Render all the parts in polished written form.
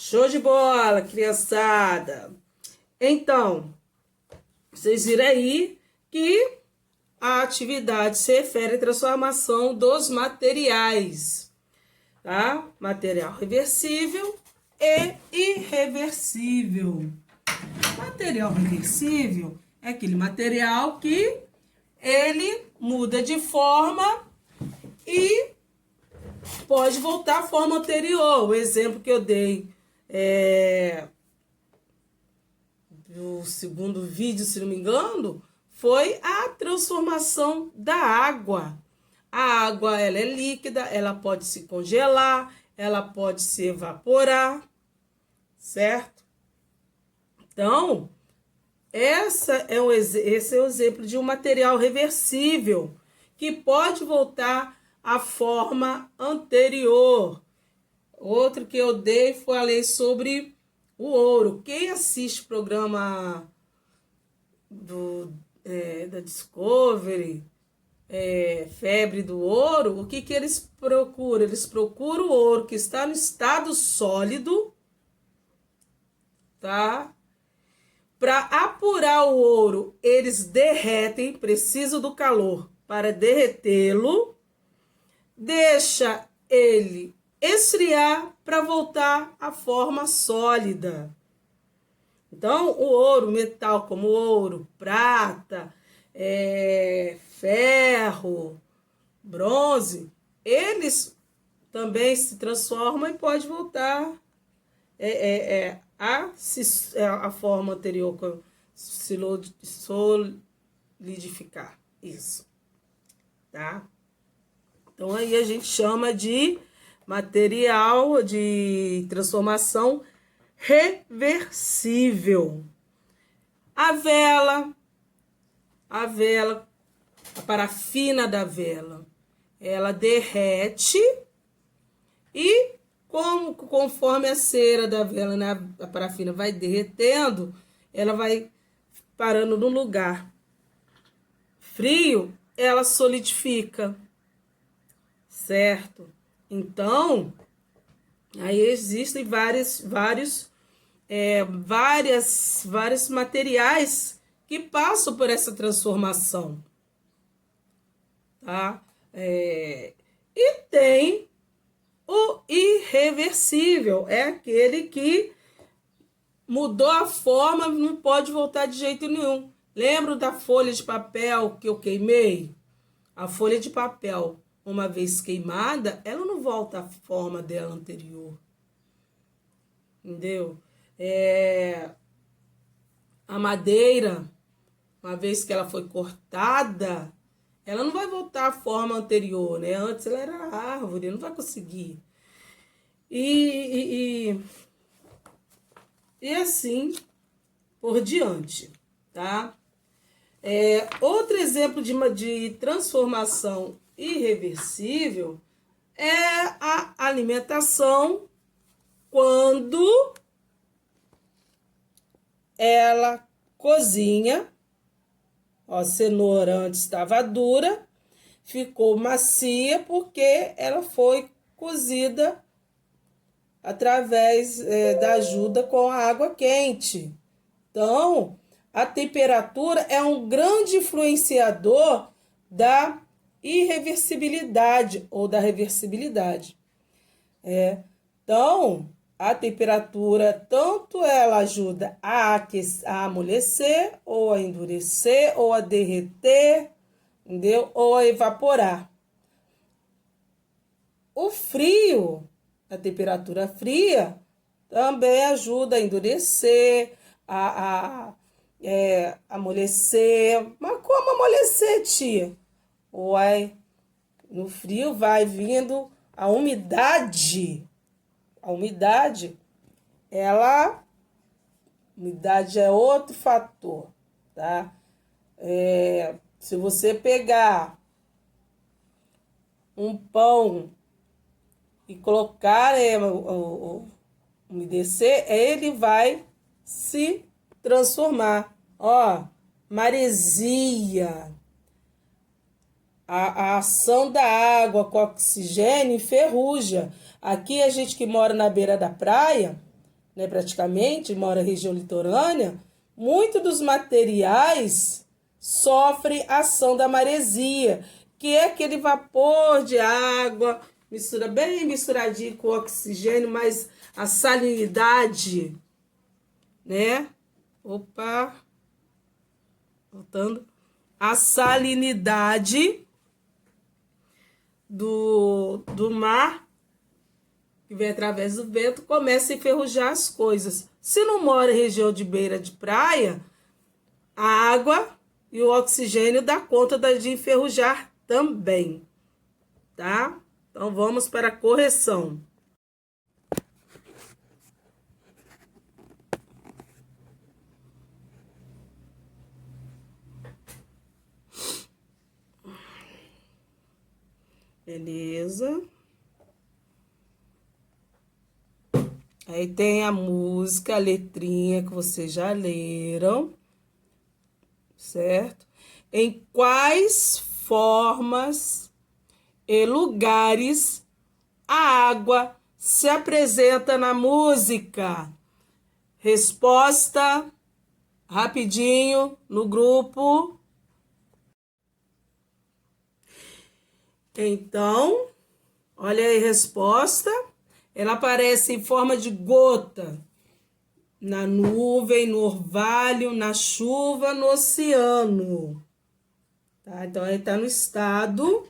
Show de bola, criançada! Então, vocês viram aí que a atividade se refere à transformação dos materiais, tá? Material reversível e irreversível. Material reversível é aquele material que ele muda de forma e pode voltar à forma anterior. O exemplo que eu dei do segundo vídeo, se não me engano, foi a transformação da água. A água, ela é líquida, ela pode se congelar, ela pode se evaporar, certo? Então, esse é o exemplo de um material reversível que pode voltar à forma anterior. Outro que eu dei falei sobre o ouro. Quem assiste o programa da Discovery, Febre do Ouro, o que eles procuram? Eles procuram o ouro que está no estado sólido, tá? Para apurar o ouro, eles derretem, precisam do calor para derretê-lo, deixa ele esfriar para voltar à forma sólida. Então, o ouro, metal como ouro, prata, ferro, bronze, eles também se transformam e pode voltar a forma anterior, solidificar. Isso, tá? Então, aí a gente chama de material de transformação reversível. A vela, a parafina da vela, ela derrete e conforme a cera da vela, né, a parafina vai derretendo, ela vai parando no lugar frio, ela solidifica, certo? Então, aí existem vários materiais que passam por essa transformação, tá? E tem o irreversível, é aquele que mudou a forma, não pode voltar de jeito nenhum. Lembra da folha de papel que eu queimei? A folha de papel, uma vez queimada, ela não volta à forma dela anterior. Entendeu? A madeira, uma vez que ela foi cortada, ela não vai voltar à forma anterior, né? Antes ela era árvore, não vai conseguir. E assim por diante, tá? Outro exemplo de transformação irreversível é a alimentação quando ela cozinha. Ó, a cenoura antes estava dura, ficou macia porque ela foi cozida através da ajuda com a água quente. Então, a temperatura é um grande influenciador da irreversibilidade ou da reversibilidade. Então, a temperatura, tanto ela ajuda a amolecer, ou a endurecer, ou a derreter, entendeu? Ou a evaporar. O frio, a temperatura fria, também ajuda a endurecer, a amolecer. Mas como amolecer, tia? Uai, no frio vai vindo a umidade. A umidade, umidade é outro fator, tá? Se você pegar um pão e colocar, umedecer, ele vai se transformar. Ó, maresia. A ação da água com oxigênio enferruja. Aqui a gente que mora na beira da praia, né, praticamente, mora em região litorânea, muitos dos materiais sofrem ação da maresia, que é aquele vapor de água, mistura bem misturadinho com oxigênio, mas a salinidade, né? Opa, voltando. A salinidade do mar, que vem através do vento, começa a enferrujar as coisas. Se não mora em região de beira de praia, a água e o oxigênio dá conta de enferrujar também, tá? Então vamos para a correção. Beleza. Aí tem a música, a letrinha que vocês já leram, certo? Em quais formas e lugares a água se apresenta na música? Resposta rapidinho no grupo. Então, olha aí a resposta. Ela aparece em forma de gota na nuvem, no orvalho, na chuva, no oceano. Tá? Então, ele está no estado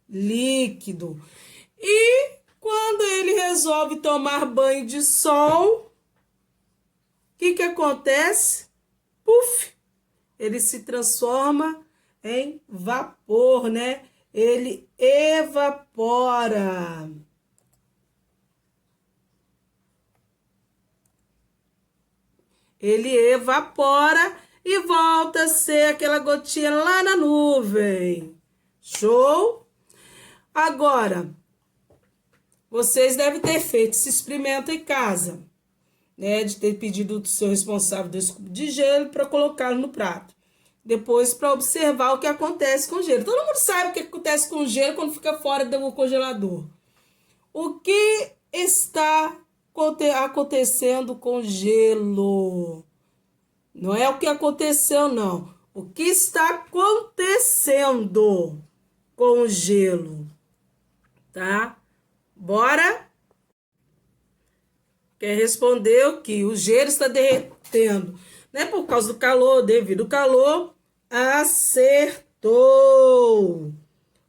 líquido. E quando ele resolve tomar banho de sol, o que acontece? Puf! Ele se transforma em vapor, né? Ele evapora. Ele evapora e volta a ser aquela gotinha lá na nuvem. Show? Agora, vocês devem ter feito esse experimento em casa, né? De ter pedido do seu responsável 2 cubos de gelo para colocá-lo no prato. Depois, para observar o que acontece com o gelo. Todo mundo sabe o que acontece com o gelo quando fica fora do congelador. O que está acontecendo com o gelo? Não é o que aconteceu, não. O que está acontecendo com o gelo? Tá? Bora? Quer responder o que? O gelo está derretendo. Não é por causa do calor, devido ao calor. Acertou!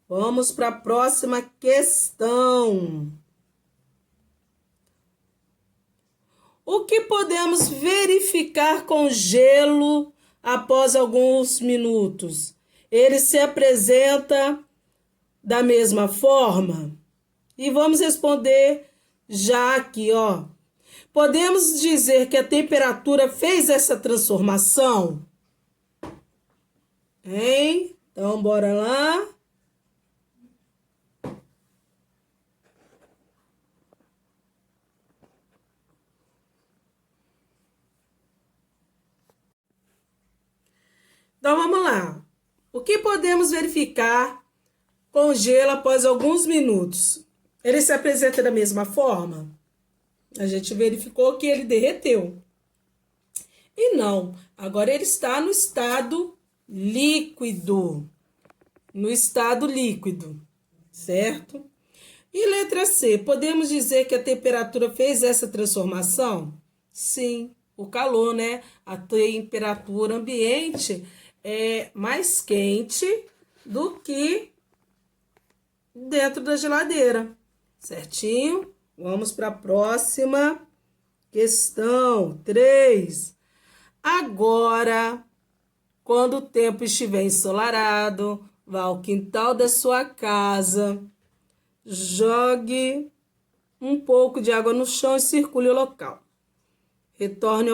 Vamos para a próxima questão. O que podemos verificar com gelo após alguns minutos? Ele se apresenta da mesma forma? E vamos responder já aqui, ó. Podemos dizer que a temperatura fez essa transformação? Hein? Então, bora lá. Então, vamos lá. O que podemos verificar com gelo após alguns minutos? Ele se apresenta da mesma forma? A gente verificou que ele derreteu. E não, agora ele está no estado líquido. No estado líquido, certo? E letra C, podemos dizer que a temperatura fez essa transformação? Sim, o calor, né? A temperatura ambiente é mais quente do que dentro da geladeira, certinho? Vamos para a próxima questão, 3. Agora, quando o tempo estiver ensolarado, vá ao quintal da sua casa, jogue um pouco de água no chão e circule o local. Retorne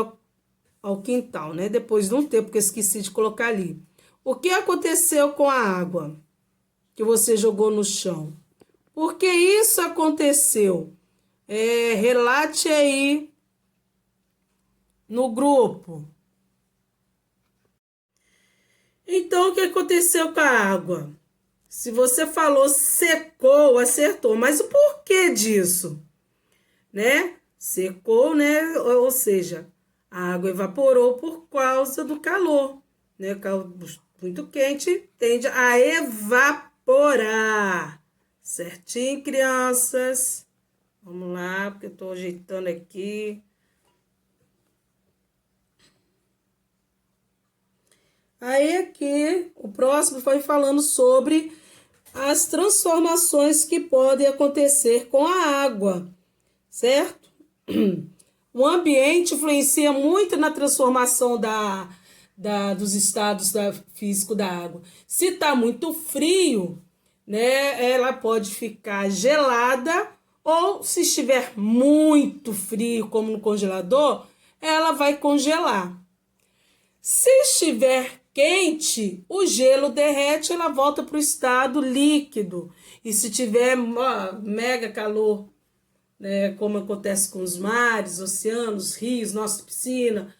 ao quintal, né? Depois de um tempo que eu esqueci de colocar ali. O que aconteceu com a água que você jogou no chão? Por que isso aconteceu? Relate aí no grupo. Então, o que aconteceu com a água? Se você falou secou, acertou. Mas o porquê disso? Né? secou, né? Ou seja, a água evaporou por causa do calor, né? Muito quente tende a evaporar. Certinho, crianças? Vamos lá, porque eu estou ajeitando aqui. Aí aqui, o próximo foi falando sobre as transformações que podem acontecer com a água, certo? O ambiente influencia muito na transformação dos estados físico da água. Se está muito frio, né, ela pode ficar gelada, ou se estiver muito frio, como no congelador, ela vai congelar. Se estiver quente, o gelo derrete, ela volta para o estado líquido. E se tiver mega calor, né, como acontece com os mares, oceanos, rios, nossa piscina,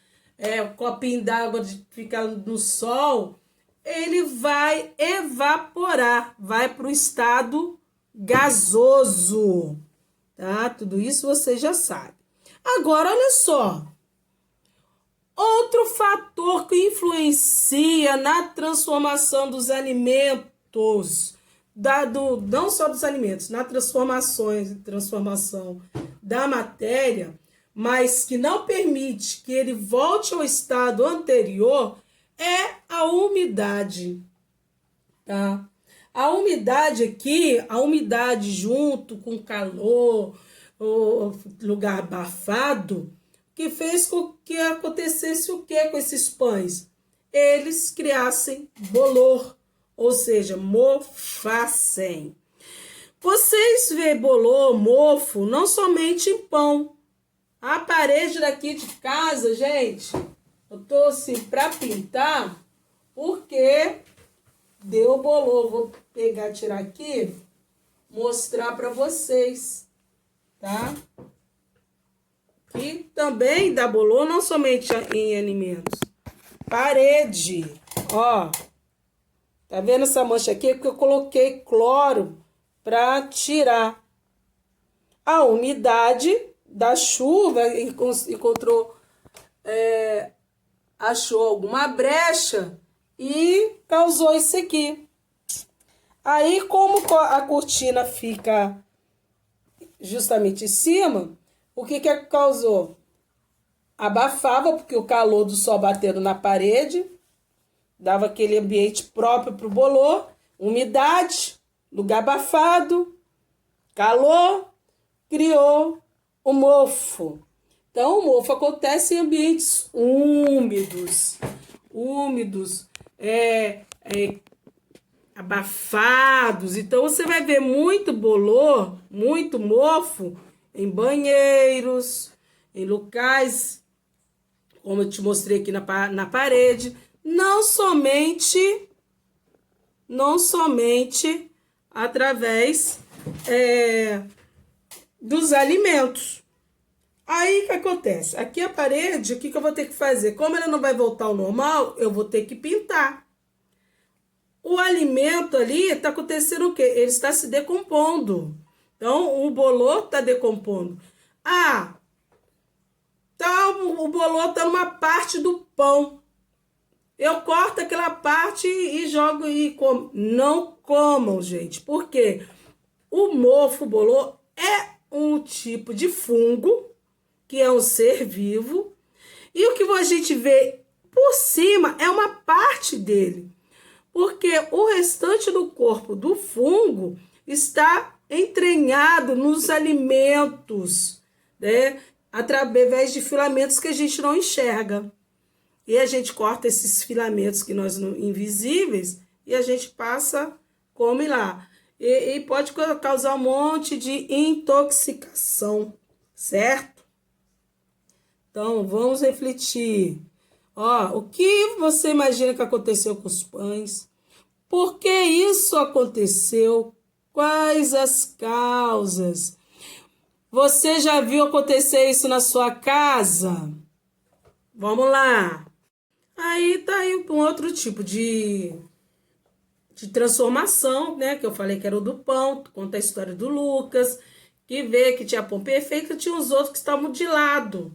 o copinho d'água fica no sol, ele vai evaporar, vai para o estado gasoso, tá? Tudo isso você já sabe. Agora, olha só. Outro fator que influencia na transformação dos alimentos, não só dos alimentos, na transformação da matéria, mas que não permite que ele volte ao estado anterior, é a umidade, tá? A umidade aqui, a umidade junto com calor, o lugar abafado, que fez com que acontecesse o que com esses pães? Eles criassem bolor, ou seja, mofassem. Vocês vê bolor, mofo, não somente em pão. A parede daqui de casa, gente, eu tô assim para pintar, porque deu bolor. Vou pegar, tirar aqui, mostrar para vocês, tá? Que também dá bolor, não somente em alimentos. Parede, ó. Tá vendo essa mancha aqui? Porque eu coloquei cloro para tirar a umidade da chuva, encontrou, achou alguma brecha e causou isso aqui. Aí, como a cortina fica justamente em cima, o que causou? Abafava, porque o calor do sol batendo na parede, dava aquele ambiente próprio para o bolor, umidade, lugar abafado, calor, criou o mofo. Então, o mofo acontece em ambientes úmidos, abafados. Então, você vai ver muito bolor, muito mofo, em banheiros, em locais, como eu te mostrei aqui na parede, não somente através dos alimentos. Aí o que acontece? Aqui a parede, o que eu vou ter que fazer? Como ela não vai voltar ao normal, eu vou ter que pintar. O alimento ali está acontecendo o quê? Ele está se decompondo. Então, o bolor está decompondo. O bolor está numa parte do pão. Eu corto aquela parte e jogo e como. Não comam, gente. Por quê? O mofo, o bolor, é um tipo de fungo, que é um ser vivo. E o que a gente vê por cima é uma parte dele. Porque o restante do corpo do fungo está entranhado nos alimentos, né? Através de filamentos que a gente não enxerga. E a gente corta esses filamentos que nós invisíveis e a gente come lá. E pode causar um monte de intoxicação, certo? Então, vamos refletir. O que você imagina que aconteceu com os pães? Por que isso aconteceu? Quais as causas? Você já viu acontecer isso na sua casa? Vamos lá. Aí tá aí um outro tipo de transformação, né? Que eu falei que era o do pão, conta a história do Lucas, que vê que tinha pão perfeito, tinha os outros que estavam de lado,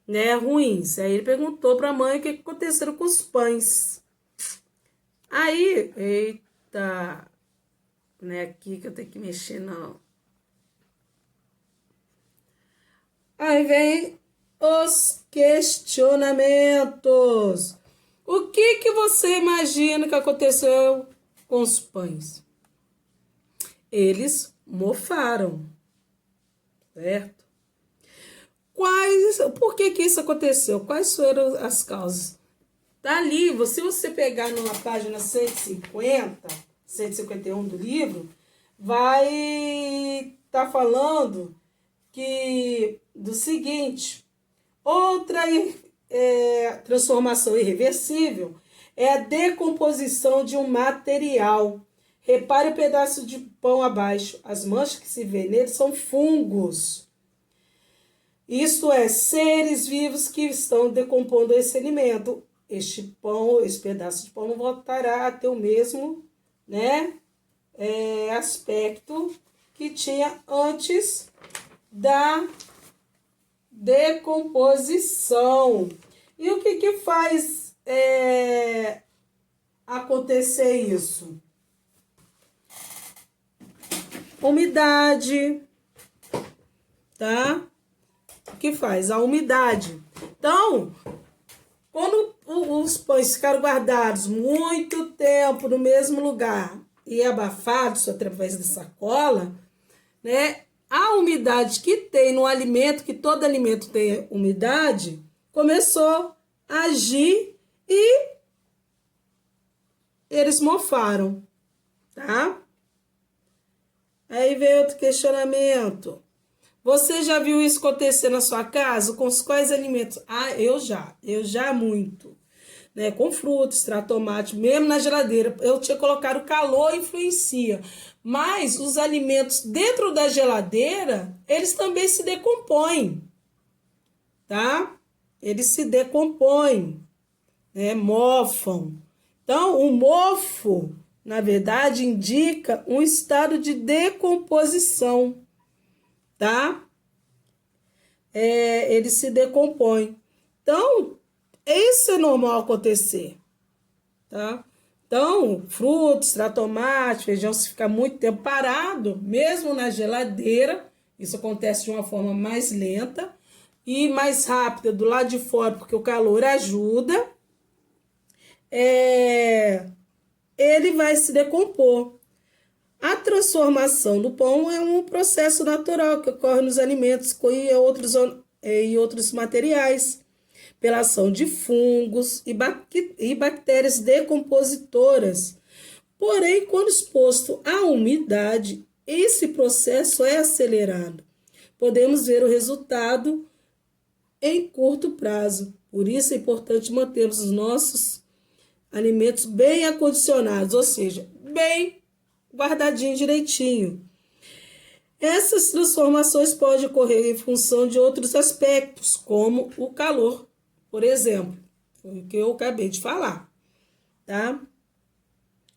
né, ruins. Aí ele perguntou para a mãe o que aconteceu com os pães. Aí, eita, não é aqui que eu tenho que mexer, não. Aí vem os questionamentos. O que você imagina que aconteceu com os pães? Eles mofaram, certo? Por que isso aconteceu? Quais foram as causas? Tá ali, se você pegar na página 151 do livro, vai estar falando do seguinte: outra transformação irreversível é a decomposição de um material. Repare o pedaço de pão abaixo. As manchas que se vê nele são fungos. Isto é, seres vivos que estão decompondo esse alimento. Esse pedaço de pão não voltará a ter o mesmo, né, aspecto que tinha antes da decomposição. E o que faz acontecer isso? Umidade, tá? O que faz? A umidade. Então, quando os pães ficaram guardados muito tempo no mesmo lugar e abafados através da sacola, né? A umidade que tem no alimento, que todo alimento tem umidade, começou a agir e eles mofaram, tá? Aí veio outro questionamento. Você já viu isso acontecer na sua casa? Com os quais alimentos? Ah, eu já muito. Né? Com frutas, extrato de tomate, mesmo na geladeira. Eu tinha colocado o calor, influencia. Mas os alimentos dentro da geladeira, eles também se decompõem, tá? Eles se decompõem, né? Mofam. Então, o mofo, na verdade, indica um estado de decomposição, tá? Ele se decompõe. Então, isso é normal acontecer, tá? Então, frutos, tomate, feijão, se ficar muito tempo parado, mesmo na geladeira, isso acontece de uma forma mais lenta e mais rápida do lado de fora, porque o calor ajuda, ele vai se decompor. A transformação do pão é um processo natural que ocorre nos alimentos e outros materiais, pela ação de fungos e bactérias decompositoras. Porém, quando exposto à umidade, esse processo é acelerado. Podemos ver o resultado em curto prazo. Por isso é importante mantermos os nossos alimentos bem acondicionados, ou seja, bem guardadinho direitinho. Essas transformações podem ocorrer em função de outros aspectos, como o calor, por exemplo, foi o que eu acabei de falar, tá?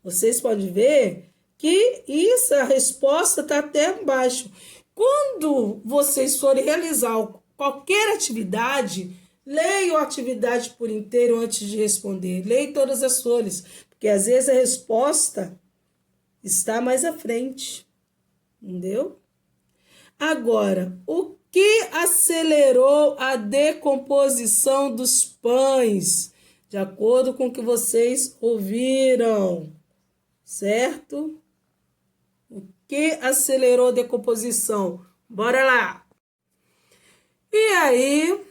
Vocês podem ver que a resposta está até embaixo. Quando vocês forem realizar qualquer atividade, leiam a atividade por inteiro antes de responder. Leiam todas as folhas, porque às vezes a resposta está mais à frente, entendeu? Agora, o que acelerou a decomposição dos pães? De acordo com o que vocês ouviram, certo? O que acelerou a decomposição? Bora lá! E aí,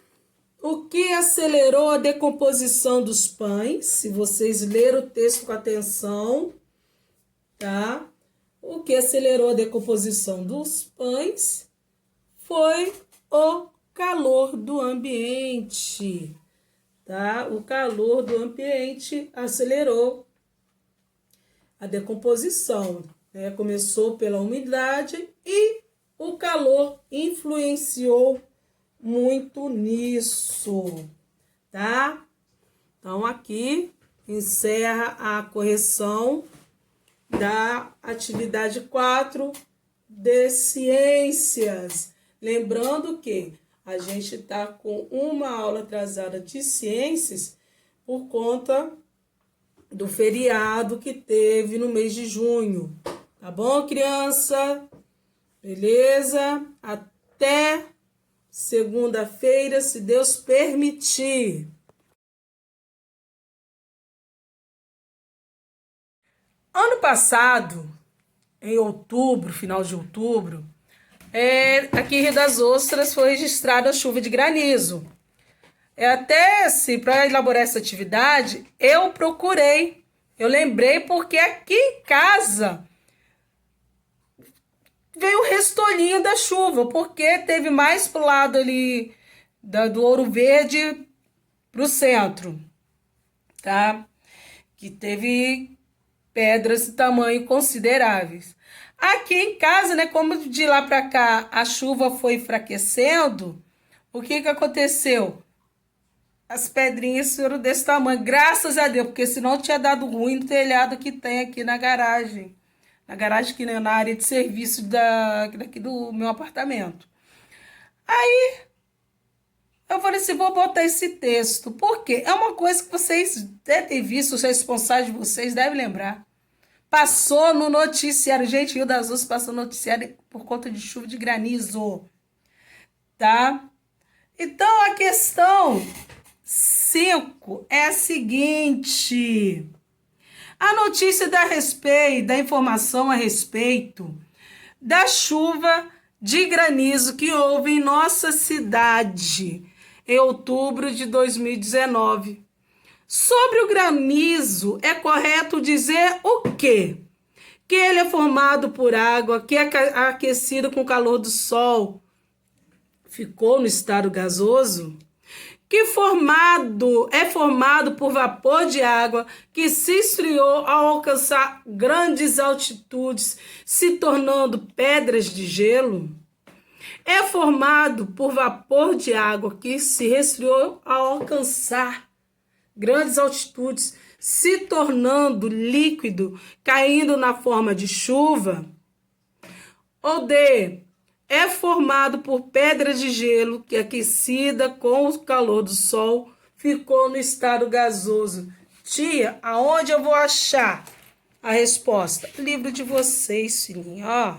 o que acelerou a decomposição dos pães? Se vocês leram o texto com atenção, tá? O que acelerou a decomposição dos pães foi o calor do ambiente, tá? O calor do ambiente acelerou a decomposição, né? Começou pela umidade e o calor influenciou muito nisso, tá? Então, aqui encerra a correção da atividade 4 de ciências. Lembrando que a gente está com uma aula atrasada de ciências por conta do feriado que teve no mês de junho. Tá bom, criança? Beleza? Até segunda-feira, se Deus permitir. Ano passado, em outubro, final de outubro, aqui em Rio das Ostras foi registrada a chuva de granizo. Até se para elaborar essa atividade, eu lembrei porque aqui em casa veio o restolinho da chuva, porque teve mais pro lado ali do Ouro Verde pro centro, tá? Que teve pedras de tamanho consideráveis. Aqui em casa, né, como de lá para cá a chuva foi enfraquecendo, o que aconteceu? As pedrinhas foram desse tamanho, graças a Deus, porque senão tinha dado ruim no telhado que tem aqui na garagem. Na garagem que na área de serviço daqui do meu apartamento. Aí eu falei assim, vou botar esse texto. Por quê? É uma coisa que vocês devem ter visto, os responsáveis de vocês devem lembrar. Passou no noticiário. Gente, Rio das Ostras passou no noticiário por conta de chuva de granizo. Tá? Então, a questão 5 é a seguinte. A notícia da informação a respeito da chuva de granizo que houve em nossa cidade em outubro de 2019. Sobre o granizo, é correto dizer o quê? Que ele é formado por água, que é aquecido com o calor do sol, ficou no estado gasoso, que é formado por vapor de água que se esfriou ao alcançar grandes altitudes, se tornando pedras de gelo. É formado por vapor de água que se resfriou ao alcançar grandes altitudes, se tornando líquido, caindo na forma de chuva. Ou D, é formado por pedra de gelo que, aquecida com o calor do sol, ficou no estado gasoso. Tia, aonde eu vou achar a resposta? Livro de vocês, filhinho, ó.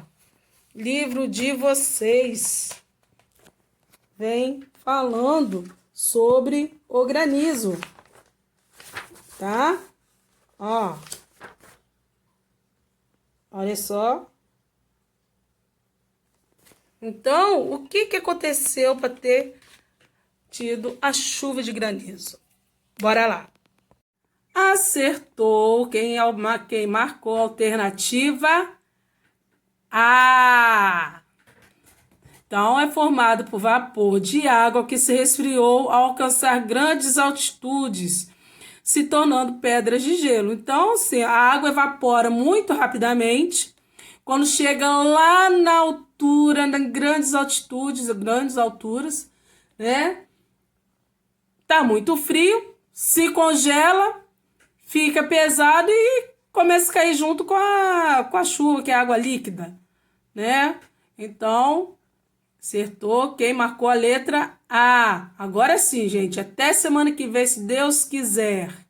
Livro de vocês. Vem falando sobre o granizo. Tá? Ó. Olha só. Então, o que aconteceu para ter tido a chuva de granizo? Bora lá. Acertou quem marcou a alternativa A. Então, é formado por vapor de água que se resfriou ao alcançar grandes altitudes, se tornando pedras de gelo. Então, assim, a água evapora muito rapidamente. Quando chega lá na altura, em grandes altitudes, grandes alturas, né? Tá muito frio, se congela, fica pesado e começa a cair junto com a chuva, que é água líquida, né? Então, acertou quem marcou a letra A. Agora sim, gente, até semana que vem, se Deus quiser.